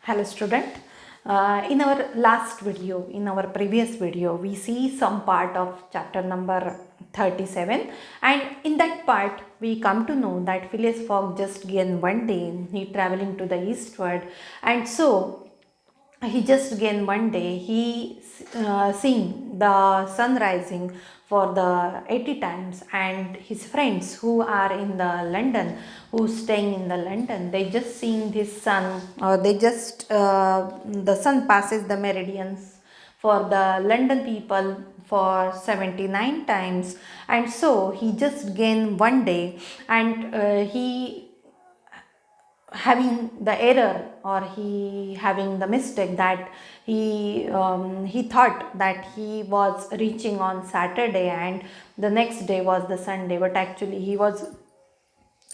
Hello student. In our previous video, we see some part of chapter number 37, and in that part we come to know that Phileas Fogg just gained one day, he traveling to the eastward, and so he just again one day he seen the sun rising for the 80 times, and his friends who are in the London, who staying in the London, they just seeing this sun, or they just the sun passes the meridians for the London people for 79 times, and so he just gained one day, and he having the error, or he having the mistake that he thought that he was reaching on Saturday and the next day was the Sunday, but actually he was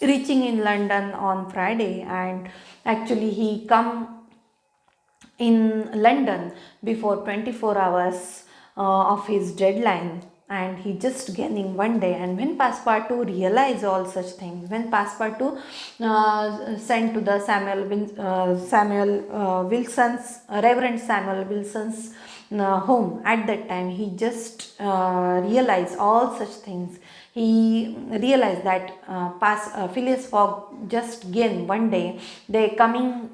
reaching in London on Friday, and actually he come in London before 24 hours of his deadline, and he just gaining one day. And when Passepartout realized all such things, when Passepartout sent to the Reverend Samuel Wilson's home at that time, he just realized all such things. He realized that Phileas Fogg just gained one day, they coming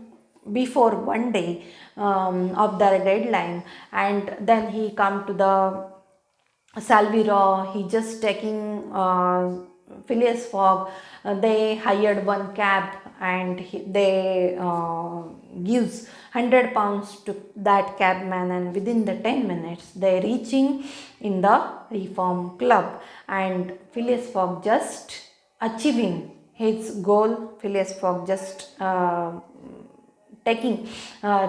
before one day of the deadline, and then he come to the Salviro, he just taking Phileas Fogg. They hired one cab, and they gives £100 to that cabman, and within the 10 minutes they reaching in the Reform Club, and Phileas Fogg just achieving his goal. Phileas Fogg just taking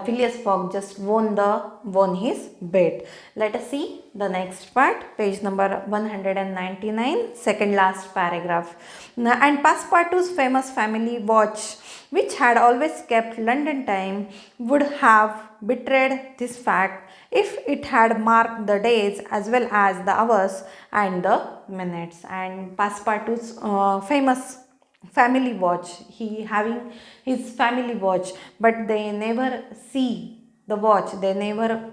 Phileas Fogg just won his bet. Let us see the next part, page number 199, second last paragraph. And Passepartout's famous family watch, which had always kept London time, would have betrayed this fact if it had marked the days as well as the hours and the minutes. And Passepartout's famous family watch, he having his family watch, but they never see the watch, they never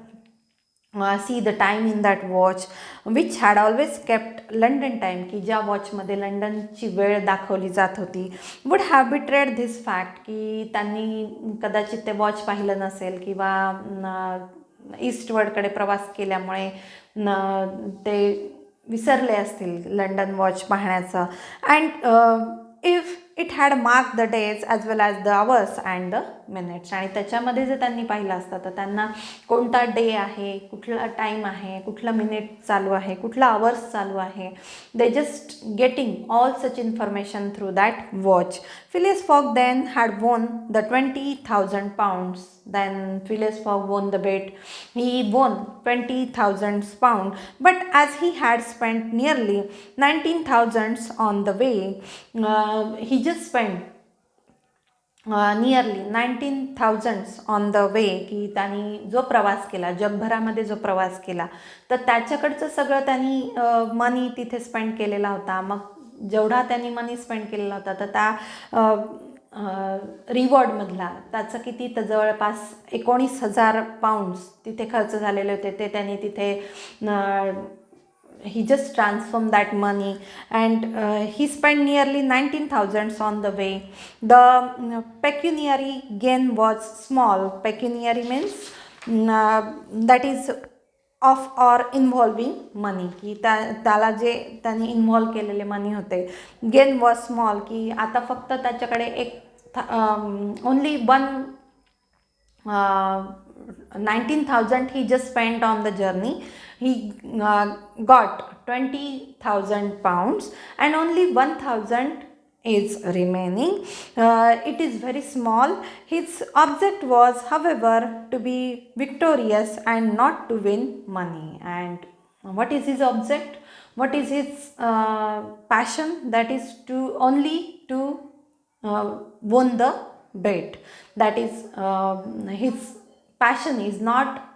see the time in that watch, which had always kept London time, की ज्या वॉचमध्ये लंडनची वेळ दाखवली जात होती, would have betrayed this fact, की त्यांनी कदाचित ते वॉच पाहिलं नसेल, किंवा ईस्टवर्डकडे प्रवास केल्यामुळे ते विसरले असतील लंडन वॉच पाहण्याचं. And if it had marked the days as well as the hours and the minutes, आणि त्याच्यामध्ये जर त्यांनी पाहिलं असतं तर त्यांना कोणता डे आहे, कुठला टाईम आहे, कुठला मिनिट चालू आहे, कुठला आवर्स चालू आहे, they just getting all such information through that watch. Phileas Fogg then had won the £20,000. Then Phileas Fogg won the bet. He won £20,000, but as he had spent nearly 19,000 on the way, he just spent nearly 19,000 on the way, की त्यांनी जो प्रवास केला, जगभरामध्ये जो प्रवास केला, तर त्याच्याकडचं सगळं त्यांनी मनी तिथे स्पेंड केलेला होता. मग जेवढा त्यांनी मनी स्पेंड केलेला होता, तर त्या रिवॉर्डमधला त्याचं किती, तर जवळपास £19,000 तिथे खर्च झालेले होते. ते त्यांनी तिथे he just transformed that money, and he spent nearly 19,000 on the way. The pecuniary gain was small. Pecuniary means that is of or involving money, की त्याला जे त्यांनी इन्व्हॉल्व केलेले मनी होते. गेन वॉज स्मॉल, की आता फक्त त्याच्याकडे एक only one 19,000 he just spent on the journey. He got £20,000, and only 1,000 is remaining. It is very small. His object was, however, to be victorious and not to win money. And what is his object? What is his passion? That is to won the bet. That is his passion is not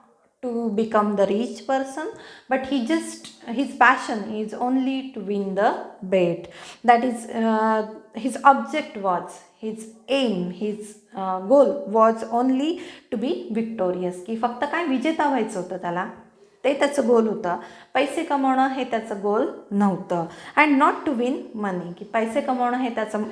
to become the rich person, but his passion is only to win the bet. That is, his object was, his aim, his goal was only to be victorious, की फक्त काय विजेता व्हायचं होतं त्याला, ते त्याचं गोल होतं. पैसे कमवणं हे त्याचं गोल नव्हतं. And not to win money, की पैसे कमवणं हे त्याचं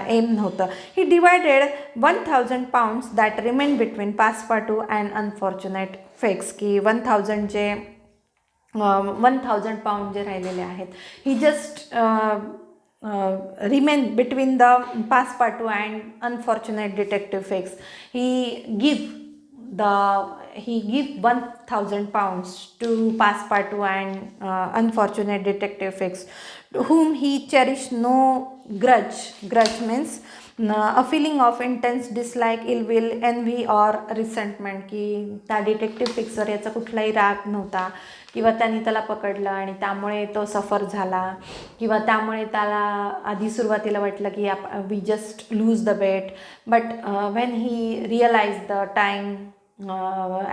एम नव्हतं. He divided £1000 that remain between Passepartout and unfortunate Fix, की 1000 जे £1000 जे राहिलेले आहेत, he just remain between the passepartout and unfortunate detective fakes. He give £1000 to passepartout and unfortunate detective fakes, whom he cherished no grudge. Grudge means a feeling of intense dislike, ill will, envy or resentment, की त्या detective fixer याचा कुठलाही राग नव्हता, किंवा त्यांनी त्याला पकडलं आणि त्यामुळे तो सफर झाला, किंवा त्यामुळे त्याला आधी सुरुवातीला वाटलं की we just lose the bet, but when he realise the time,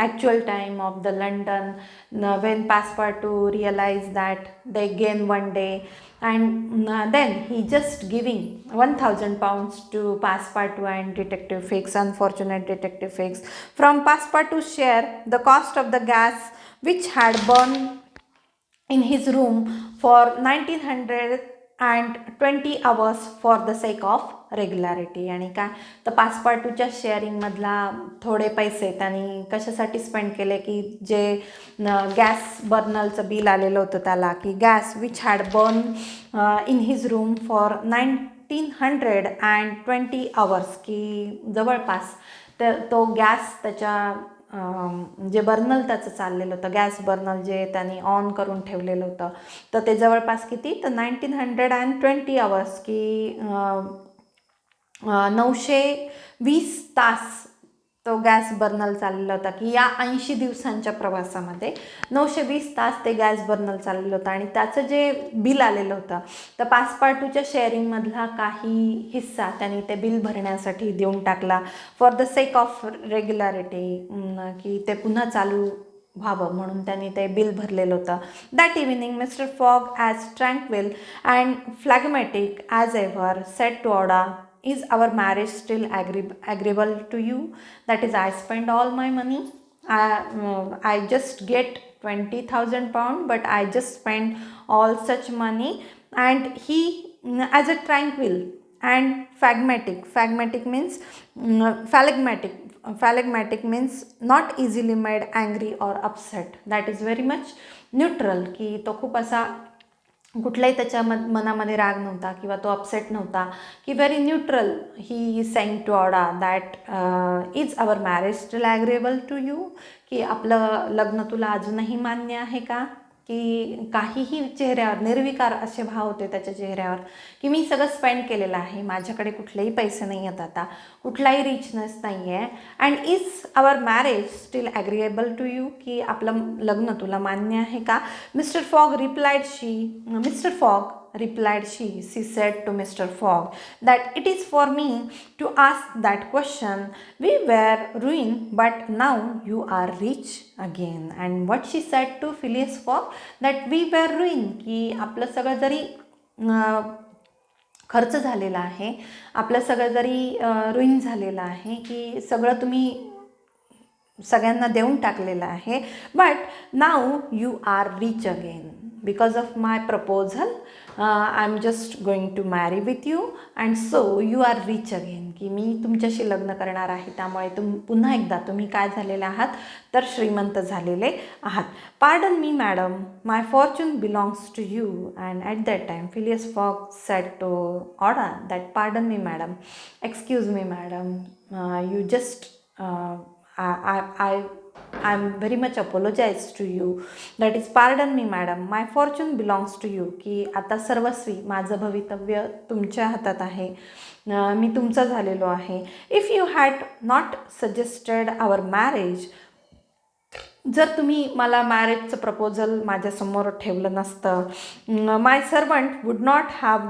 actual time of the London, when Passepartout realized that they gain one day, and then he just giving £1000 to Passepartout and detective fakes, unfortunate detective fakes. From Passepartout's share, the cost of the gas which had burned in his room for 1920 hours for the sake of regularity. आणि काय तर पासपार्टूच्या शेअरिंगमधला थोडे पैसे त्यांनी कशासाठी spend केले, की जे gas बर्नलचं bill आलेलं होतं त्याला, की gas which had burn in his room for 1920 hours, की जवळपास तो गॅस त्याच्या जे बर्नल त्याचं चाललेलं होतं, गॅस बर्नल जे त्यांनी ऑन करून ठेवलेलं होतं, तर ते जवळपास किती, तर 1920 hours, की 920 तास तो गॅस बर्नल चाललेला होता, की या 80 दिवसांच्या प्रवासामध्ये 920 तास ते गॅस बर्नल चाललेलं होतं. आणि त्याचं जे बिल आलेलं होतं, तर पासपार्टूच्या शेअरिंगमधला काही हिस्सा त्यांनी ते बिल भरण्यासाठी देऊन टाकला for the sake of regularity, की ते पुन्हा चालू व्हावं म्हणून त्यांनी ते बिल भरलेलं होतं. That evening Mr Fogg as tranquil and phlegmatic as ever said to Aouda, is our marriage still agreeable to you? That is, I spend all my money, I just get £20,000, but I just spend all such money. And he, as a tranquil and phlegmatic means phlegmatic means not easily made angry or upset. That is very much neutral, की तो खूप असा कुठलाही त्याच्या मनामध्ये राग नव्हता किंवा तो अपसेट नव्हता, की व्हेरी न्यूट्रल ही सेंग to Aouda that is our marriage still agreeable to you, की आपलं लग्न तुला अजूनही मान्य आहे का, की काहीही चेहऱ्यावर निर्विकार असे भाव होते त्याच्या चेहऱ्यावर, की मी सगळं स्पेंड केलेलं आहे, माझ्याकडे कुठलेही पैसे नाही आहेत आता, कुठलाही रिचनेस नाही आहे. And is our marriage still agreeable to you, की आपलं लग्न तुला मान्य आहे का. Mr Fogg replied she, she said to Mr. Fogg, that it is for me to ask that question. We were ruined, but now you are rich again. And what she said to Phileas Fogg, that we were ruined, की आपलं सगळं जरी खर्च झालेला आहे, आपलं सगळं जरी रुईन झालेलं आहे, की सगळं तुम्ही सगळ्यांना देऊन टाकलेलं आहे, but now you are rich again because of my proposal. I am just going to marry with you and so you are rich again, की मी तुमच्याशी लग्न करणार आहे, त्यामुळे पुन्हा एकदा तुम्ही काय झालेले आहात, तर श्रीमंत झालेले आहात. Pardon me madam, my fortune belongs to you. And at that time Phileas Fogg said to Aouda that pardon me madam, excuse me madam, you just I'm very much apologize to you. That is, pardon me madam, my fortune belongs to you, की आता सर्वस्वी माझं भवितव्य तुमच्या हातात आहे, मी तुमचा झालेलो आहे. If you had not suggested our marriage, जर तुम्ही मला मॅरेजचं प्रपोजल माझ्यासमोर ठेवलं नसतं, my servant would not have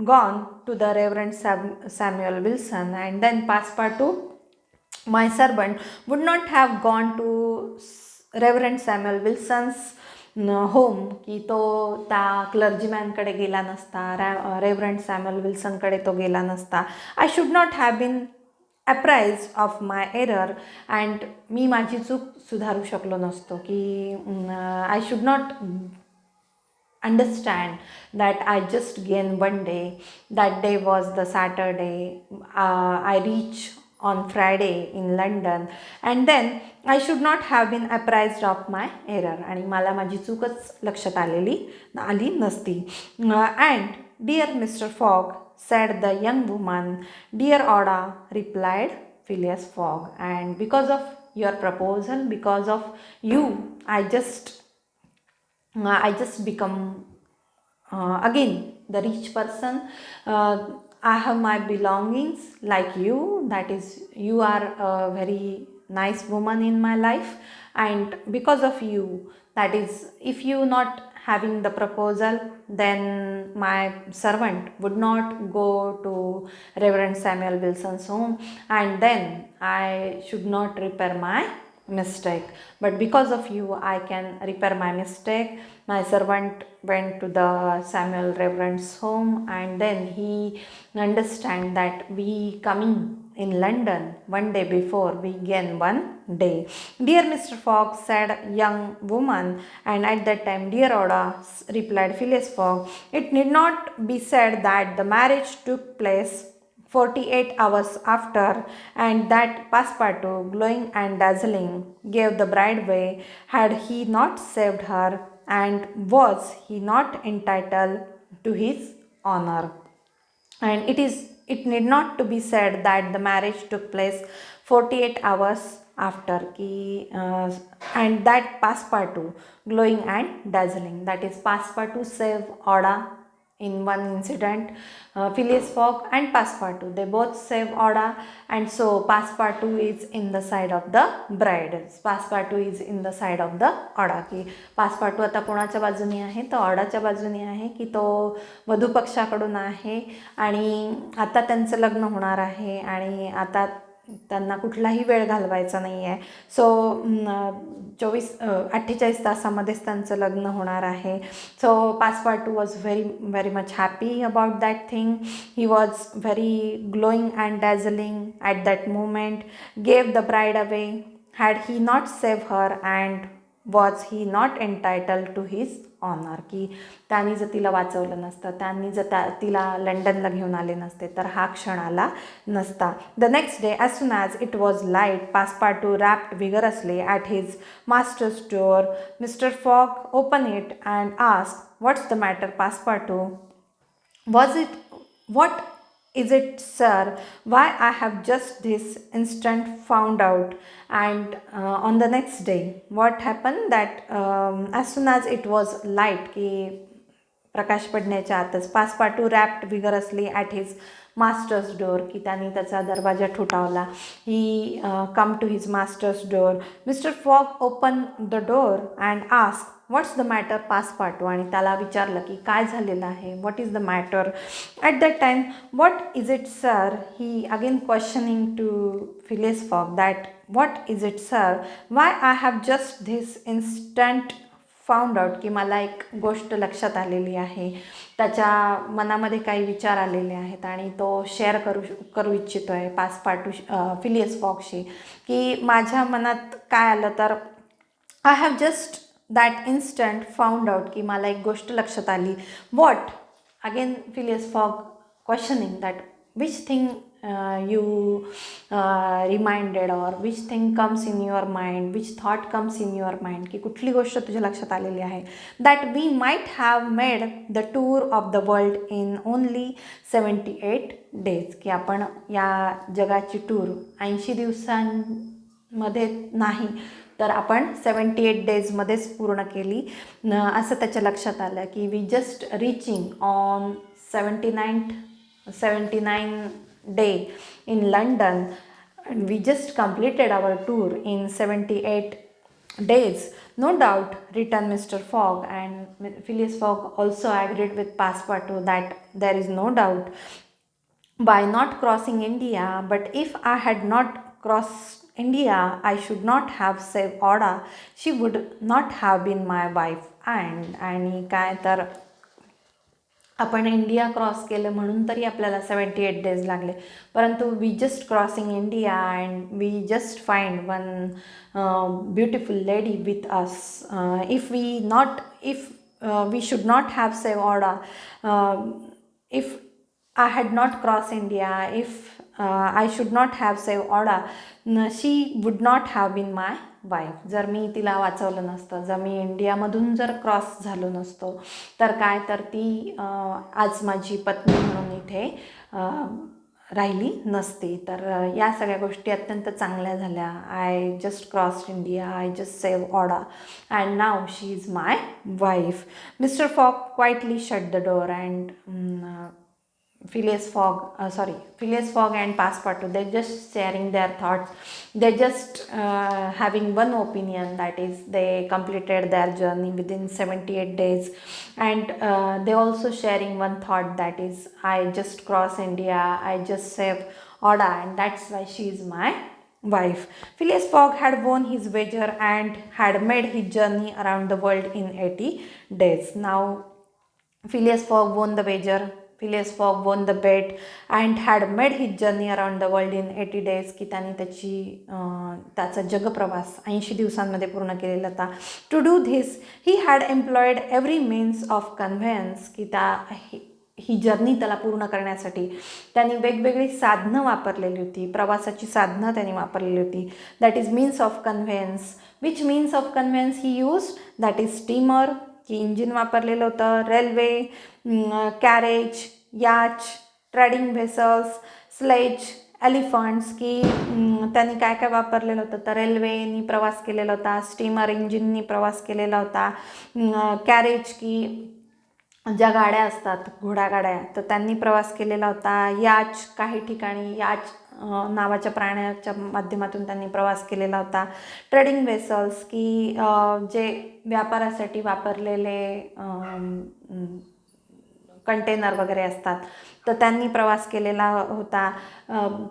gone to the reverend Samuel Wilson. And then Passepartout, my servant would not have gone to reverend Samuel Wilson's home, की तो त्या क्लर्जीमॅनकडे गेला नसता, रेव्हरंड सॅम्युअल विल्सनकडे तो गेला नसता. I should not have been apprised of my error, and मी माझी चूक सुधारू शकलो नसतो, की I should not understand that I just gained one day. That day was the Saturday. I reached on Friday in London, and then I should not have been apprised of my error. आणि मला माझी चूकच लक्षात आली नसती. And dear Mr. Fogg, said the young woman. Dear Oda, replied Phileas Fogg, and because of your proposal, because of you, I just become again the rich person. I have my belongings like you, that is, you are a very nice woman in my life, and because of you, that is, if you not having the proposal, then my servant would not go to Reverend Samuel Wilson's home, and then I should not repair my mistake. But because of you, I can repair my mistake. My servant went to the Samuel Reverend's home, and then he understand that we coming in London one day before, we gain one day. Dear Mr. Fogg, said young woman, and at that time, dear Oda, replied Phileas Fogg, it need not be said that the marriage took place 48 hours after, and that Passepartout, glowing and dazzling, gave the bride away. Had he not saved her, and was he not entitled to his honor? And it need not to be said that the marriage took place 48 hours after, and that Passepartout, glowing and dazzling, that is, Passepartout saved Oda in one incident. Phileas Fogg and Passepartout, they both save Oda, and so Passepartout is in the side of the bride. Passepartout is in the side of the Oda, की Passepartout आता कोणाच्या बाजूने आहे, तर ऑडाच्या बाजूने आहे, की तो वधू पक्षाकडून आहे, आणि आता त्यांचं लग्न होणार आहे, आणि आता त्यांना कुठलाही वेळ घालवायचा नाही आहे. सो 48 तासामध्येच त्यांचं लग्न होणार आहे. सो Passepartout was very much happy about that thing. He was very glowing and dazzling at that moment, gave the bride away. Had he not saved her, and was he not entitled to his honour, की त्यांनी जर तिला वाचवलं नसतं, त्यांनी जर तिला लंडनला घेऊन आले नसते, तर हा क्षण आला नसता. The next day, as soon as it was light, Passepartout rapped vigorously at his master's door. Mr. Fogg opened it and asked, "What's the matter, Passepartout?" What is it, sir? Why, I have just this instant found out. And on the next day, what happened that as soon as it was light, की प्रकाश पडण्याच्या आतच, Passepartout rapped vigorously at his master's door, की त्यांनी त्याचा दरवाजा ठोठावला. He come to his master's door. Mr. Fogg opened the door and asked, "What's the matter, Passepartout?" आणि त्याला विचारलं की काय झालेलं आहे, what is the matter. At that time, what is it, sir? He again questioning to Phileas Fogg that, what is it, sir? Why, I have just this instant found out, की मला एक गोष्ट लक्षात आलेली आहे, त्याच्या मनामध्ये काही विचार आलेले आहेत, आणि तो शेअर करू इच्छितो आहे फिलियस फॉगशी, की माझ्या मनात काय आलं, तर I have just that instant found out, की मला एक गोष्ट लक्षात आली. What? Again Phileas fog questioning that which thing you reminded, or which thing comes in your mind, which thought comes in your mind, की कुठली गोष्ट तुझ्या लक्षात आलेली आहे. that we might have made the tour of the world in only 78 days, की आपण या जगाची टूर 80 दिवसांमध्ये नाही, तर आपण 78 डेजमध्येच पूर्ण केली, असं त्याच्या लक्षात आलं. की we just reaching on 79 day in London, and we just completed our tour in 78 days. No doubt, returned Mr. Fogg, and Phileas Fogg also agreed with Passepartout that there is no doubt. By not crossing India, but if I had not crossed India, I should not have saved Oda. She would not have been my wife. आणि काय तर आपण India cross केलं म्हणून तरी आपल्याला 78 days लागले, परंतु we just crossing India and we just find one beautiful lady with us. If we should not have saved Oda, if I had not crossed India, if I should not have saved Oda, she would not have been my wife. जर मी तिला वाचवलं नसतं, जर मी इंडियामधून जर cross झालो नसतो, तर काय तर ती आज माझी पत्नी म्हणून इथे राहिली नसती. तर या सगळ्या गोष्टी अत्यंत चांगल्या झाल्या. I just crossed India, I just save Aouda and now she is my wife. Mr Fogg quietly shut the door and Phileas Fogg and Passepartout, they're just sharing their thoughts. They're just having one opinion, that is they completed their journey within 78 days. And they also sharing one thought, that is I just crossed India, I just saved Oda, and that's why she is my wife. Phileas Fogg had won his wager and had made his journey around the world in 80 days. Now Phileas Fogg won the wager. Phileas Fogg won the bet and had made his journey around the world in 80 days, की त्यांनी त्याचा जगप्रवास 80 दिवसांमध्ये पूर्ण केलेला होता. To do this he had employed every means of conveyance, की ही journey त्याला पूर्ण करण्यासाठी त्यांनी वेगवेगळी साधनं वापरलेली होती, प्रवासाची साधनं त्यांनी वापरलेली होती. That is means of conveyance. Which means of conveyance he used? That is steamer, की इंजिन वापरलेलं होतं, रेल्वे, कॅरेज, याच, ट्रेडिंग व्हेसल्स, स्लेज, एलिफंट्स, की त्यांनी काय काय वापरलेलं होतं, तर रेल्वेनी प्रवास केलेला होता, स्टीमर इंजिननी प्रवास केलेला होता, कॅरेज की ज्या गाड्या असतात घोडागाड्या, तर त्यांनी प्रवास केलेला होता, याच काही ठिकाणी याच नावाच्या प्राण्याच्या माध्यमातून त्यांनी प्रवास केलेला होता, ट्रेडिंग वेसल्स की जे व्यापारासाठी वापरलेले कंटेनर वगैरे असतात, तर त्यांनी प्रवास केलेला होता.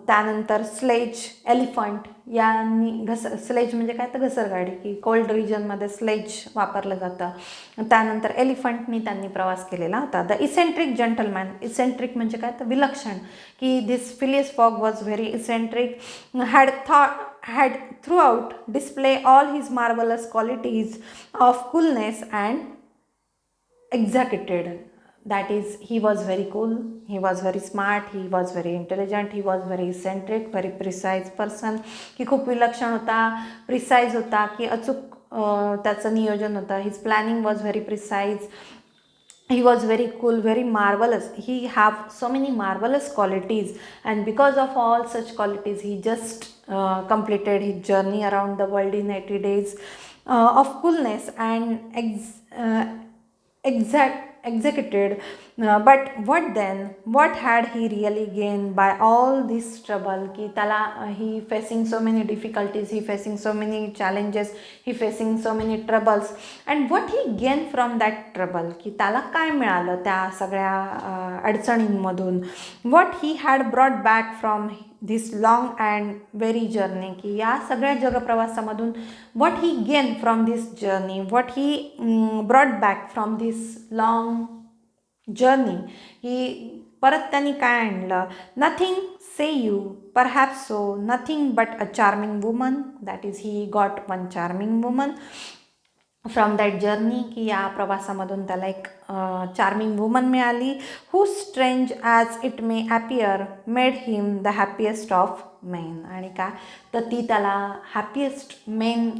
त्यानंतर स्लेज, एलिफंट यांनी स्लेज म्हणजे काय तर घसरगाडी, की कोल्ड रिजनमध्ये स्लेज वापरलं जातं. त्यानंतर एलिफंटनी त्यांनी प्रवास केलेला होता. द इसेंट्रिक जंटलमॅन, इसेंट्रिक म्हणजे काय तर विलक्षण, की this Phileas fog was very eccentric, had throughout display all his marvelous qualities of coolness and executed. That is, he was very cool, he was very smart, he was very intelligent, he was very eccentric, very precise person, की खूप विलक्षण होता, precise होता, की अचूक त्याचं नियोजन होतं. His planning was very precise. He was very cool, very marvelous. He have so many marvelous qualities, and because of all such qualities, he just completed his journey around the world in 80 days of coolness and executed. But what then? What had he really gained by all this trouble? की त्याला he facing so many difficulties, he facing so many challenges, he facing so many troubles, and what he gained from that trouble? की त्याला काय मिळालं त्या सगळ्या अडचणींमधून? What he had brought back from this long and very journey, की या सगळ्या जगप्रवासामधून what he gained from this journey, what he brought back from this long journey, ही परत त्यांनी काय आणलं? Nothing say you, perhaps so, nothing but a charming woman. That is he got one charming woman from that journey, की या प्रवासामधून त्याला एक चार्मिंग वुमन मिळाली. Who strange as it may appear made him the happiest of men. आणि काय तर ती त्याला हॅपीएस्ट मेन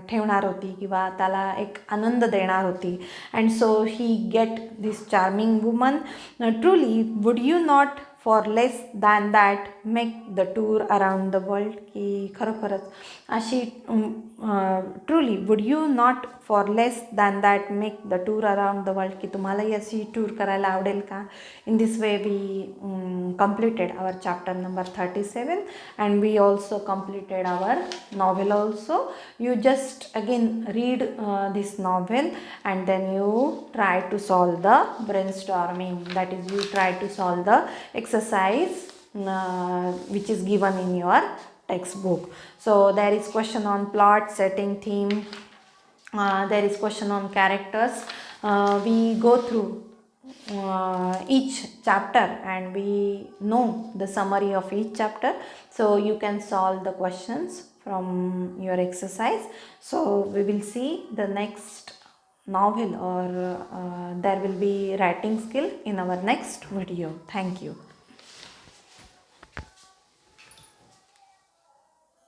ठेवणार होती, किंवा त्याला एक आनंद देणार होती. And so he get this charming woman. Truly would you not for less than that make the tour around the world, की खरोखरच अशी truly would you not for less than that make the tour around the world, की तुम्हालाही अशी tour करायला आवडेल का? In this way we completed our chapter number 37, and we also completed our novel also. You just again read this novel, and then you try to solve the brainstorming, that is, you try to solve the exercise which is given in your textbook. So there is question on plot, setting, theme. There is question on characters. We go through each chapter and we know the summary of each chapter, so you can solve the questions from your exercise. So we will see the next novel, or there will be writing skill in our next video. Thank you.